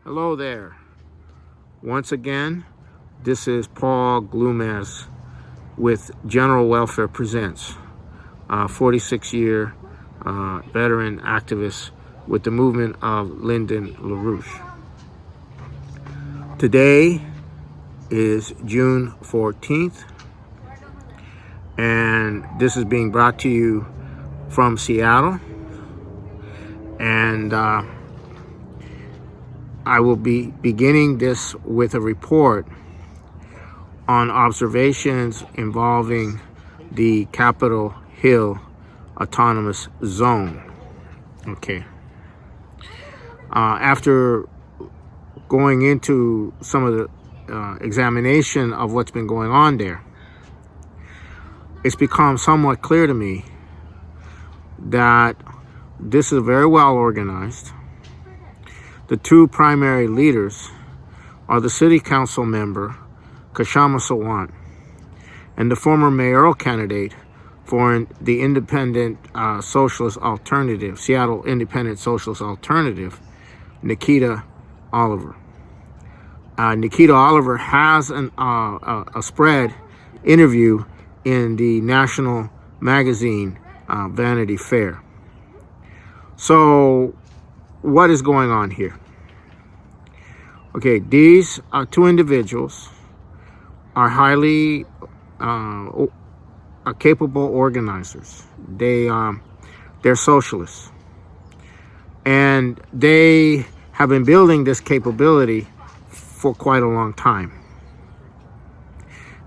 Hello there. Once again, this is Paul Glumaz with General Welfare Presents, 46-year veteran activist with the movement of Lyndon LaRouche. Today is June 14th, and this is being brought to you from Seattle. And I will be beginning this with a report on observations involving the Capitol Hill Autonomous Zone. Okay. After going into some of the examination of what's been going on there, it's become somewhat clear to me that this is very well organized. The two primary leaders are the city council member, Kshama Sawant, and the former mayoral candidate for the independent Socialist Alternative, Seattle Independent Socialist Alternative, Nikkita Oliver. Nikkita Oliver has a spread interview in the national magazine, Vanity Fair. So, what is going on here? Okay, these two individuals are highly capable organizers. They're socialists, and they have been building this capability for quite a long time.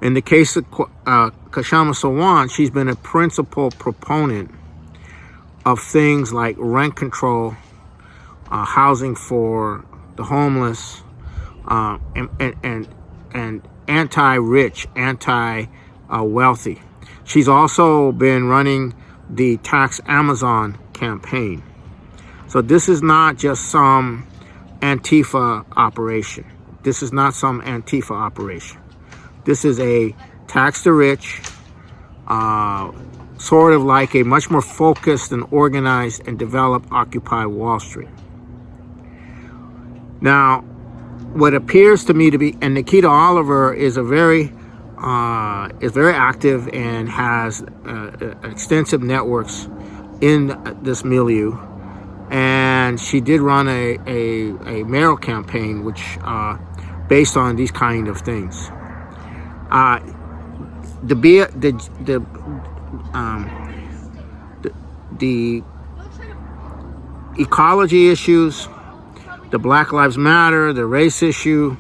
In the case of Kshama Sawant, she's been a principal proponent of things like rent control, housing for the homeless, and anti-rich, anti-wealthy. She's also been running the Tax Amazon campaign. So this is not just some Antifa operation. This is not some Antifa operation. This is a tax the rich, sort of like a much more focused and organized and developed Occupy Wall Street. Now, what appears to me to be, and Nikkita Oliver is very active and has extensive networks in this milieu, and she did run a mayoral campaign, which based on these kind of things. The ecology issues, the Black Lives Matter, the race issue,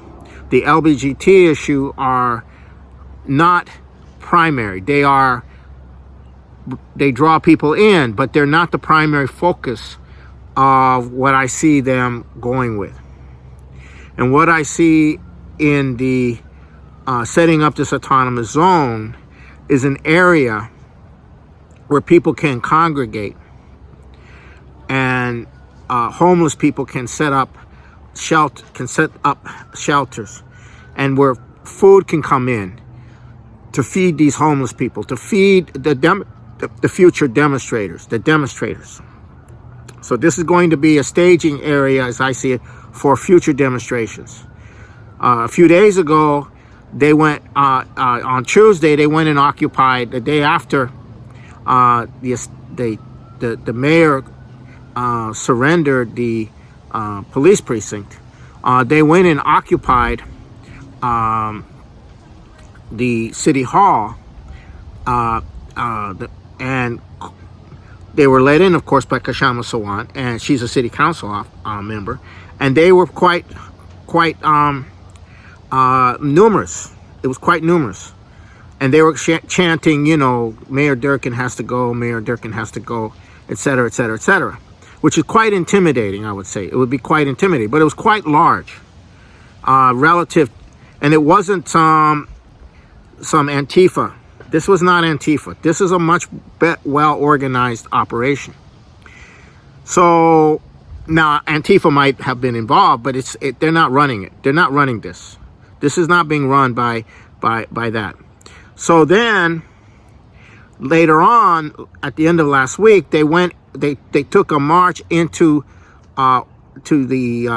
the LGBT issue are not primary. They draw people in, but they're not the primary focus of what I see them going with. And what I see in the setting up this autonomous zone is an area where people can congregate, and homeless people can set up shelters, and where food can come in to feed these homeless people, to feed the future demonstrators. So this is going to be a staging area, as I see it, for future demonstrations. A few days ago, they went on Tuesday. They went and occupied the day after the mayor surrendered the police precinct. They went and occupied the city hall, and they were let in, of course, by Kshama Sawant, and she's a city council member, and they were quite numerous. It was quite numerous, and they were chanting, Mayor Durkin has to go, Mayor Durkin has to go, et cetera, et cetera, et cetera, which is quite intimidating. I would say it would be quite intimidating, but it was quite large, relative, and it wasn't some Antifa. This was not Antifa. This is a much well-organized operation. So now Antifa might have been involved, but they're not running it. They're not running this. This is not being run by that. So then later on, at the end of last week, they took a march into to the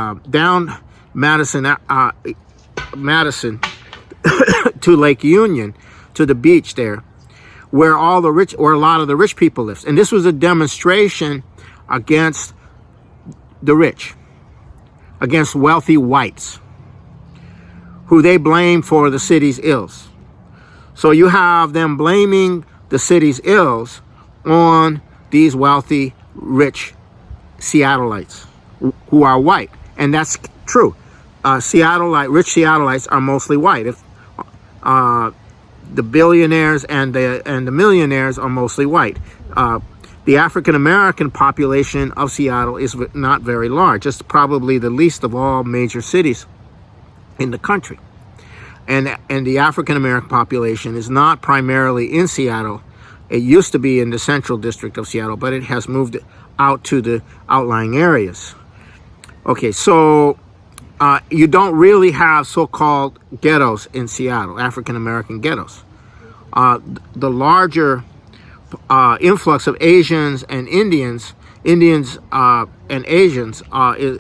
Madison to Lake Union, to the beach there, where all the rich, or a lot of the rich people live. And this was a demonstration against the rich, against wealthy whites, who they blame for the city's ills. So you have them blaming the city's ills on these wealthy, rich Seattleites who are white. And that's true. Rich Seattleites are mostly white. If the billionaires and the millionaires are mostly white. The African American population of Seattle is not very large. It's probably the least of all major cities in the country. And the African American population is not primarily in Seattle. It used to be in the central district of Seattle, but it has moved out to the outlying areas. Okay, so you don't really have so-called ghettos in Seattle, African American ghettos. The larger influx of Asians and Indians and Asians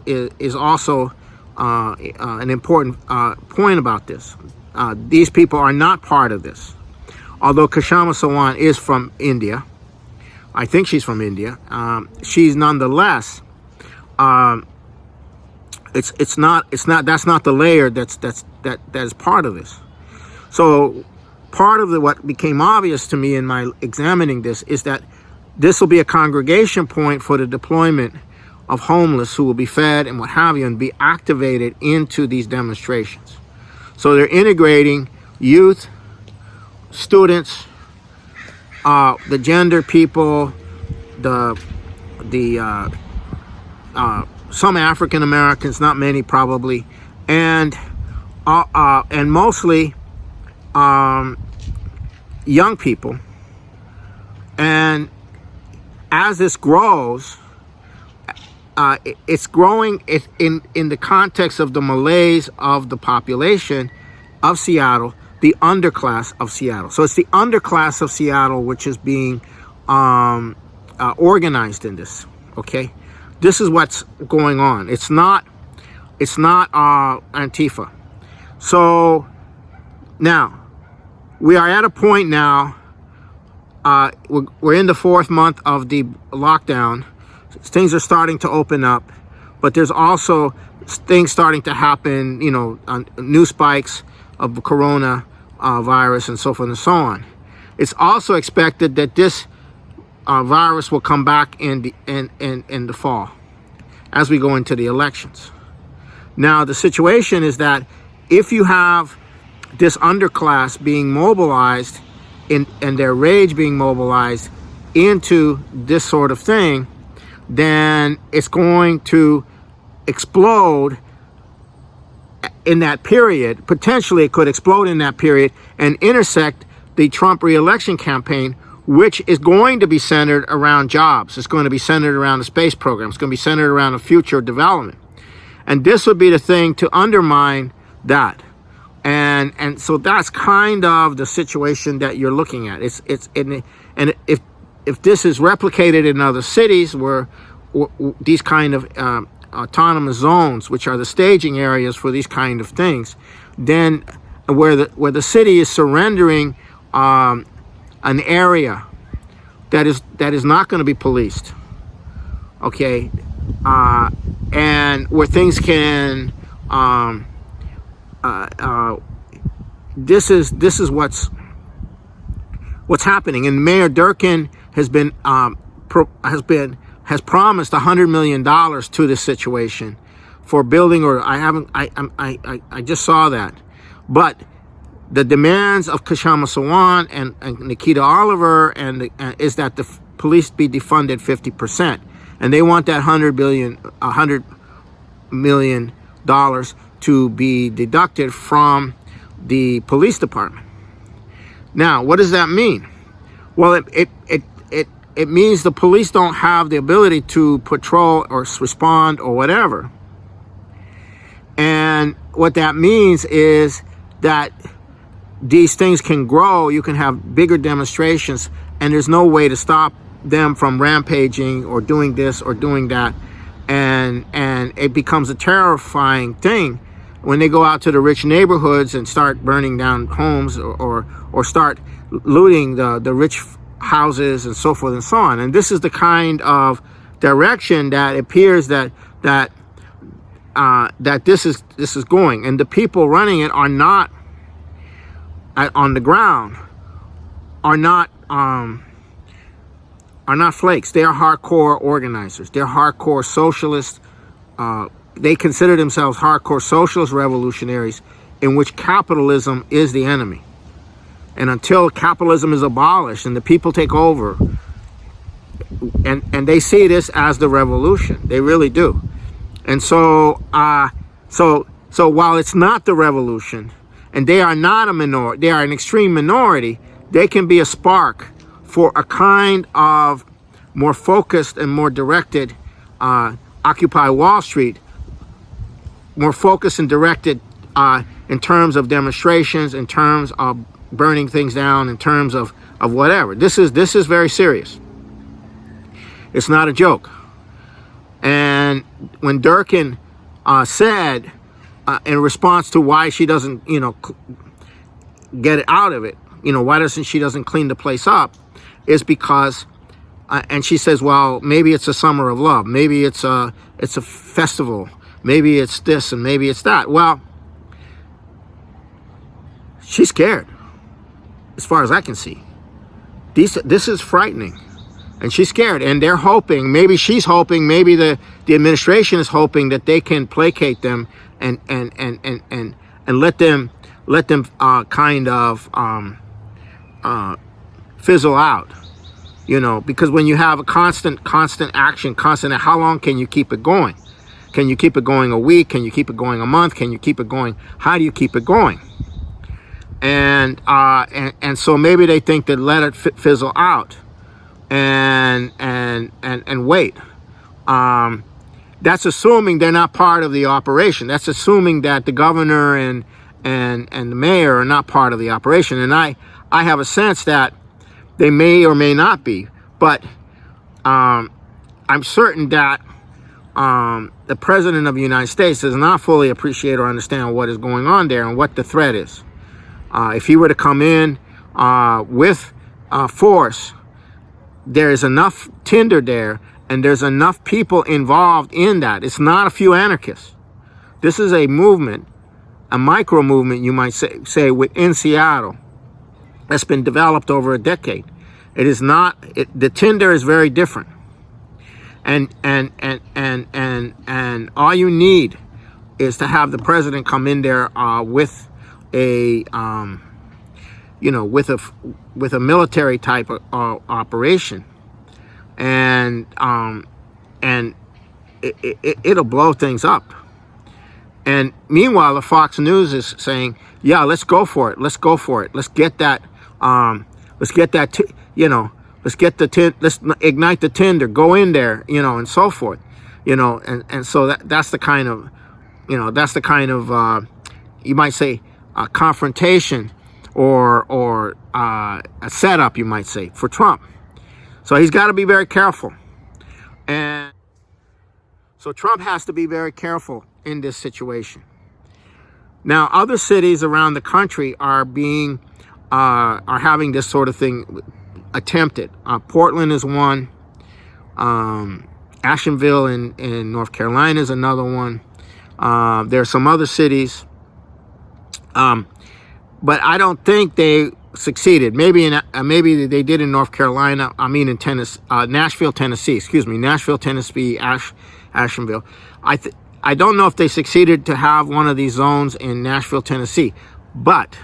is also an important point about this. These people are not part of this. Although Kshama Sawant is from India, I think she's from India. She's nonetheless. It's not. That's not the layer that is part of this. So part of what became obvious to me in my examining this is that this will be a congregation point for the deployment of homeless who will be fed and what have you, and be activated into these demonstrations. So they're integrating youth, students, the gender people, some African Americans, not many probably, and mostly young people. And as this grows, it's growing in the context of the malaise of the population of Seattle, the underclass of Seattle. So it's the underclass of Seattle which is being organized in this. Okay, this is what's going on. It's not Antifa. So now we are at a point now. We're in the 4th month of the lockdown. Things are starting to open up, but there's also things starting to happen. New spikes of the corona virus and so forth and so on. It's also expected that this virus will come back in the fall as we go into the elections. Now, the situation is that if you have this underclass being mobilized and their rage being mobilized into this sort of thing, then it's going to explode in that period. Potentially it could explode in that period and intersect the Trump re-election campaign, which is going to be centered around jobs. It's going to be centered around the space program. It's going to be centered around the future development. And this would be the thing to undermine that. And so that's kind of the situation that you're looking at. And if this is replicated in other cities where these kind of autonomous zones, which are the staging areas for these kind of things, then where the city is surrendering an area that is not going to be policed, okay, and where things can this is what's happening. And Mayor Durkin has promised $100 million to this situation for building, or I just saw that. But the demands of Kshama Sawant and Nikkita Oliver is that the police be defunded 50%. And they want that $100 million to be deducted from the police department. Now, what does that mean? Well, it means the police don't have the ability to patrol or respond or whatever. And what that means is that these things can grow. You can have bigger demonstrations, and there's no way to stop them from rampaging or doing this or doing that. and it becomes a terrifying thing when they go out to the rich neighborhoods and start burning down homes, or start looting the rich houses and so forth and so on. And this is the kind of direction that appears that this is going, and the people running it are not on the ground, are not flakes. They are hardcore organizers. They're hardcore socialists. They consider themselves hardcore socialist revolutionaries in which capitalism is the enemy. And until capitalism is abolished and the people take over, and they see this as the revolution, they really do. And so while it's not the revolution, and they are not a minority, they are an extreme minority, they can be a spark for a kind of more focused and more directed Occupy Wall Street, more focused and directed in terms of demonstrations, in terms of burning things down, in terms of whatever. This is very serious. It's not a joke. And when Durkin said in response to why she doesn't, get it out of it, why doesn't she clean the place up, is because, and she says, well, maybe it's a summer of love, maybe it's a festival, maybe it's this and maybe it's that. Well, she's scared, as far as I can see. This is frightening, and she's scared, and they're hoping, maybe she's hoping, maybe the administration is hoping that they can placate them and let them kind of fizzle out, because when you have a constant action, how long can you keep it going? Can you keep it going a week? Can you keep it going a month? Can you keep it going? How do you keep it going? And so maybe they think that let it fizzle out and wait. That's assuming they're not part of the operation. That's assuming that the governor and the mayor are not part of the operation. And I have a sense that they may or may not be, but I'm certain that the president of the United States does not fully appreciate or understand what is going on there and what the threat is. If he were to come in with force, there is enough tinder there, and there's enough people involved in that. It's not a few anarchists. This is a movement, a micro movement, you might say within Seattle, that's been developed over a decade. It is not. The tinder is very different, and all you need is to have the president come in there with a with a military type of operation, and it'll blow things up. And meanwhile, the Fox News is saying, "Yeah, let's go for it. Let's go for it. Let's get that. Let's ignite the tinder. Go in there, and so forth, And so that's the kind of, you might say, a confrontation or a setup, you might say, for Trump. So he's got to be very careful. And so Trump has to be very careful in this situation. Now, other cities around the country are having this sort of thing attempted. Portland is one. Asheville in North Carolina is another one. There are some other cities. But I don't think they succeeded. Maybe they did in North Carolina. I mean in Tennessee, Nashville, Tennessee. Excuse me, Nashville, Tennessee, Asheville. I don't know if they succeeded to have one of these zones in Nashville, Tennessee. But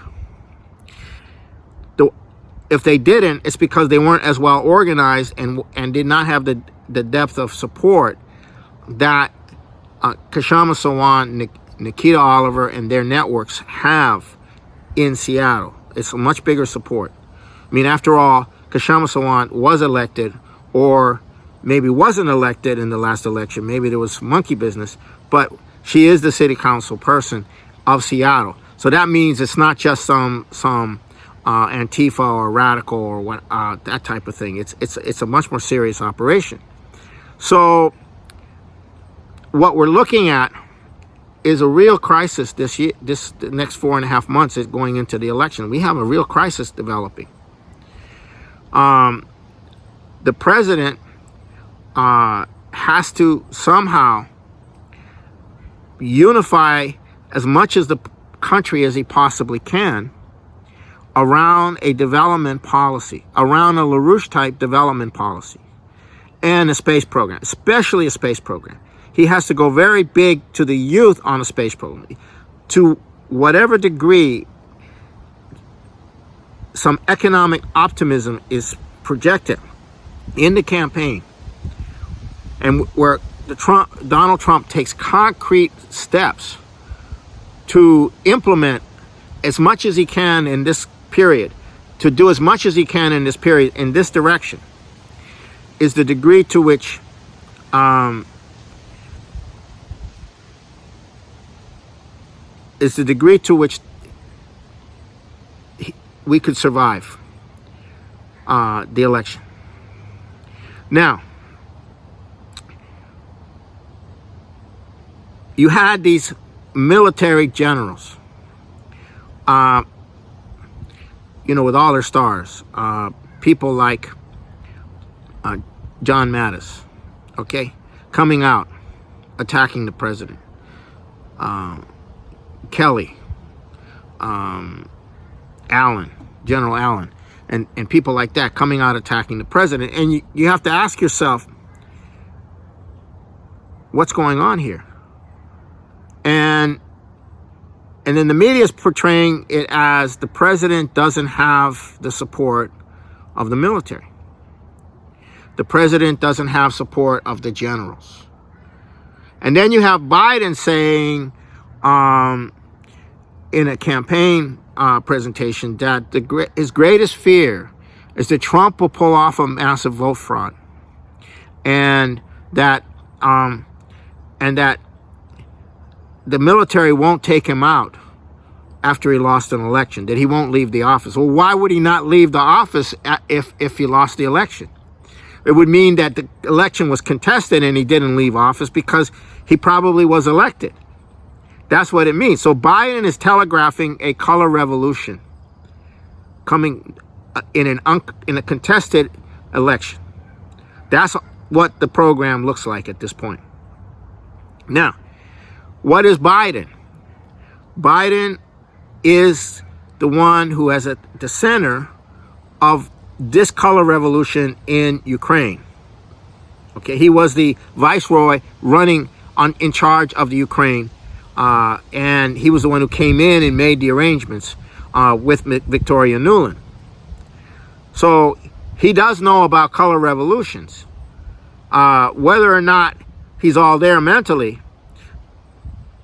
if they didn't, it's because they weren't as well organized and did not have the depth of support that Kshama, Sawant, Nikkita Oliver, and their networks have in Seattle. It's a much bigger support. I mean, after all, Kshama Sawant was elected, or maybe wasn't elected in the last election. Maybe there was monkey business, but she is the city council person of Seattle. So that means it's not just some Antifa or radical or what that type of thing. It's a much more serious operation. So what we're looking at is a real crisis this year. The next 4.5 months is going into the election. We have a real crisis developing. The president has to somehow unify as much as the country as he possibly can around a development policy, around a LaRouche type development policy, and a space program, especially a space program. He has to go very big to the youth on a space program. To whatever degree some economic optimism is projected in the campaign, and where Donald Trump takes concrete steps to implement as much as he can in this period, to do as much as he can in this period in this direction, is the degree to which we could survive the election. Now, you had these military generals, with all their stars, people like John Mattis, coming out, attacking the president. Kelly, Allen, General Allen, and people like that coming out attacking the president. And you have to ask yourself, what's going on here? And then the media is portraying it as the president doesn't have the support of the military. The president doesn't have support of the generals. And then you have Biden saying in a campaign presentation that his greatest fear is that Trump will pull off a massive vote fraud, and that the military won't take him out after he lost an election, that he won't leave the office. Well, why would he not leave the office if he lost the election? It would mean that the election was contested and he didn't leave office because he probably was elected. That's what it means. So Biden is telegraphing a color revolution coming in a contested election. That's what the program looks like at this point. Now, what is Biden? Biden is the one who is at the center of this color revolution in Ukraine. He was the viceroy running in charge of the Ukraine, and he was the one who came in and made the arrangements with Victoria Nuland. So he does know about color revolutions. Whether or not he's all there mentally,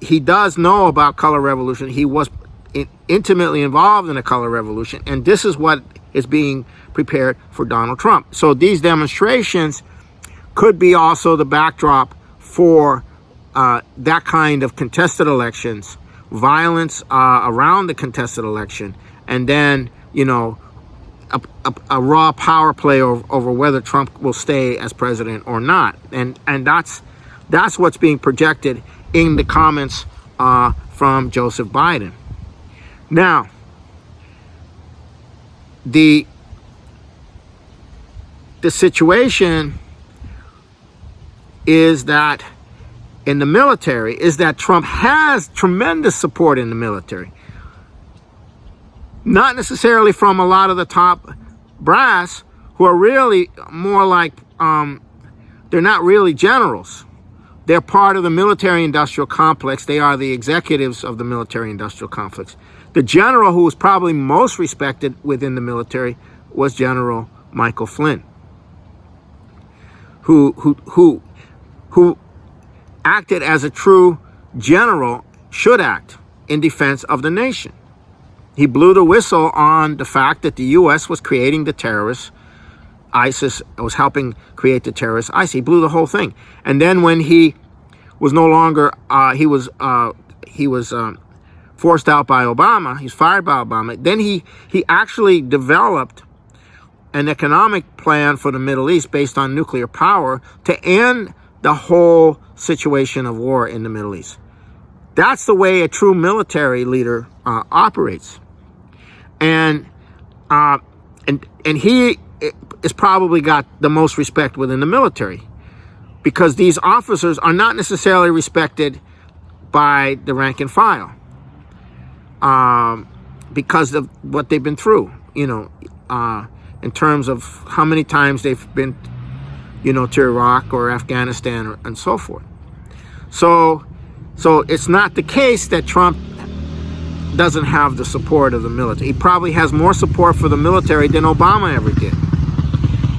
he does know about color revolution. He was intimately involved in the color revolution, and this is what is being prepared for Donald Trump. So these demonstrations could be also the backdrop for that kind of contested elections, violence around the contested election, and then a raw power play over whether Trump will stay as president or not. And that's what's being projected in the comments from Joseph Biden. Now, the situation is that in the military is that Trump has tremendous support in the military. Not necessarily from a lot of the top brass, who are really more like, they're not really generals. They're part of the military-industrial complex. They are the executives of the military-industrial complex. The general who was probably most respected within the military was General Michael Flynn, who acted as a true general should act in defense of the nation. He blew the whistle on the fact that the U.S. was creating the terrorists. ISIS was helping create the terrorists. ISIS. He blew the whole thing. And then when he was no longer, he was forced out by Obama. He's fired by Obama. Then he actually developed an economic plan for the Middle East based on nuclear power to end the whole situation of war in the Middle East. That's the way a true military leader operates. And he is probably got the most respect within the military, because these officers are not necessarily respected by the rank and file, because of what they've been through, in terms of how many times they've been, to Iraq or Afghanistan and so forth. So it's not the case that Trump doesn't have the support of the military. He probably has more support for the military than Obama ever did.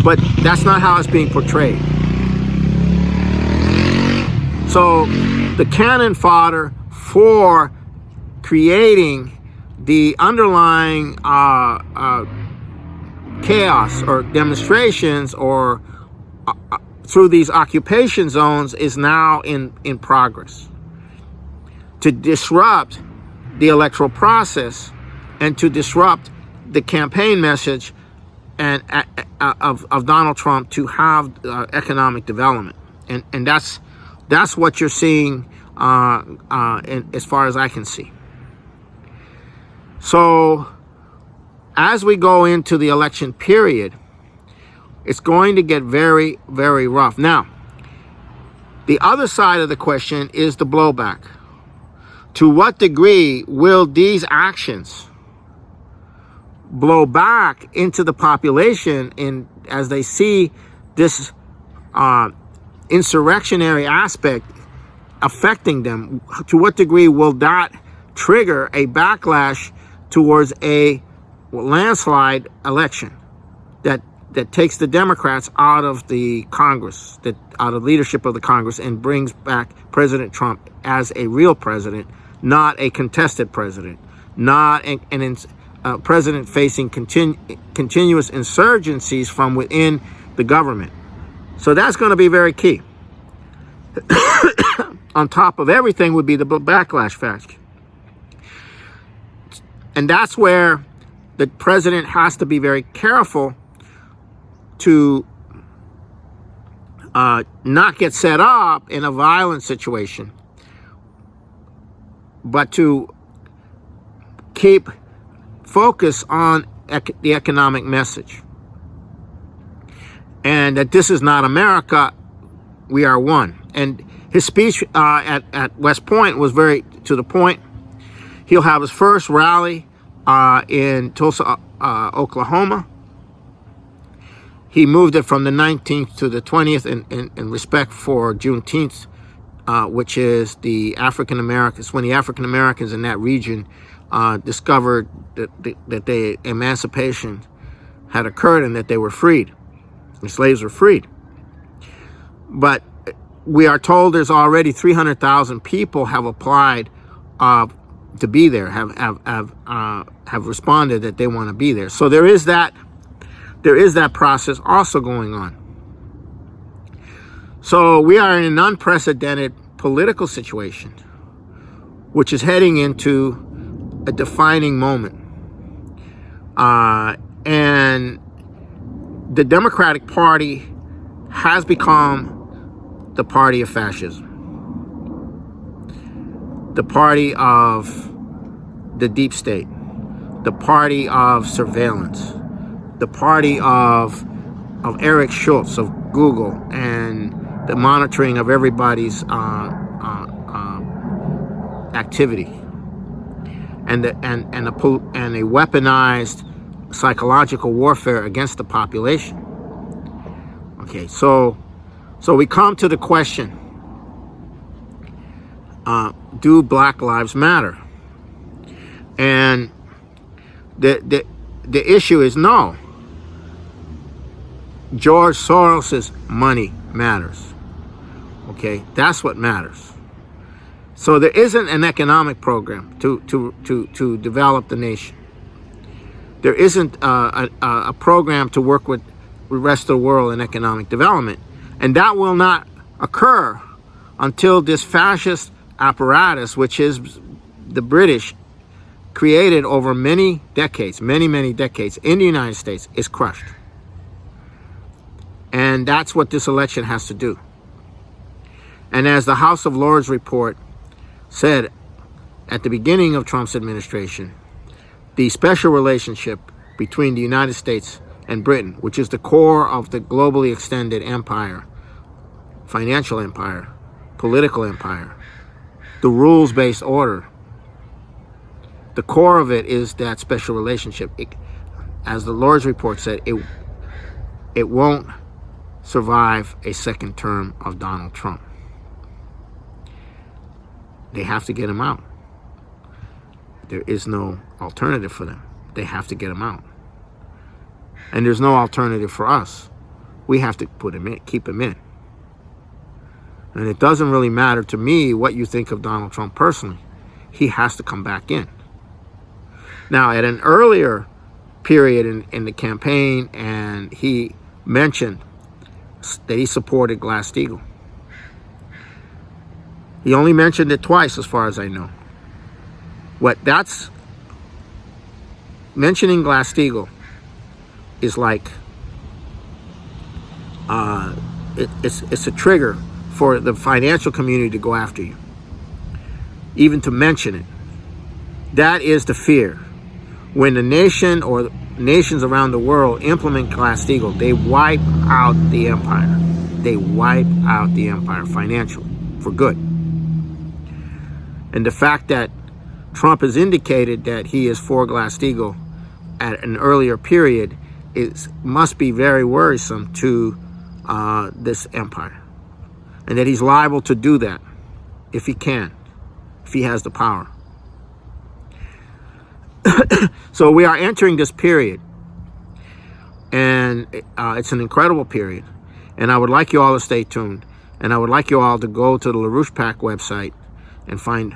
But that's not how it's being portrayed. So the cannon fodder for creating the underlying chaos or demonstrations or through these occupation zones is now in progress, to disrupt the electoral process and to disrupt the campaign message and of Donald Trump to have economic development, and that's what you're seeing as far as I can see. So as we go into the election period, it's going to get very, very rough. Now, the other side of the question is the blowback. To what degree will these actions blow back into the population as they see this insurrectionary aspect affecting them? To what degree will that trigger a backlash towards a landslide election that takes the Democrats out of the Congress, out of leadership of the Congress, and brings back President Trump as a real president, not a contested president, not a president facing continuous insurgencies from within the government. So that's going to be very key. On top of everything would be the backlash factor. And that's where the president has to be very careful to not get set up in a violent situation, but to keep focus on the economic message. And that this is not America, we are one. And his speech at West Point was very to the point. He'll have his first rally in Tulsa, Oklahoma. He moved it from the 19th to the 20th in respect for Juneteenth, which is the African Americans, when the African Americans in that region discovered that the emancipation had occurred and that they were freed. The slaves were freed. But we are told there's already 300,000 people have applied to be there, have responded that they want to be there. So there is that process also going on. So we are in an unprecedented political situation, which is heading into a defining moment. And the Democratic Party has become the party of fascism, the party of the deep state, the party of surveillance, the party of Eric Schultz of Google and the monitoring of everybody's activity, and a weaponized psychological warfare against the population. Okay, so we come to the question: do Black Lives Matter? And the issue is no. George Soros's money matters. Okay, that's what matters. So there isn't an economic program to develop the nation. There isn't a program to work with the rest of the world in economic development, and that will not occur until this fascist apparatus, which is the British, created over many decades in the United States, is crushed. And that's what this election has to do. And as the House of Lords report said at the beginning of Trump's administration, the special relationship between the United States and Britain, which is the core of the globally extended empire, financial empire, political empire, the rules-based order, the core of it is that special relationship. As the Lord's report said, it won't survive a second term of Donald Trump. They have to get him out. There is no alternative for them. They have to get him out. And there's no alternative for us. We have to put him in, keep him in. And it doesn't really matter to me what you think of Donald Trump personally. He has to come back in. Now, at an earlier period in the campaign, and he mentioned that he supported Glass-Steagall. He only mentioned it twice, as far as I know. Mentioning Glass-Steagall is like, it's a trigger for the financial community to go after you. Even to mention it. That is the fear. When the nation or nations around the world implement Glass-Steagall, they wipe out the empire. They wipe out the empire financially, for good. And the fact that Trump has indicated that he is for Glass-Steagall at an earlier period must be very worrisome to this empire. And that he's liable to do that if he can, if he has the power. So we are entering this period, and it's an incredible period. And I would like you all to stay tuned, and I would like you all to go to the LaRouche PAC website and find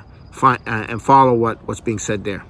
and follow what's being said there.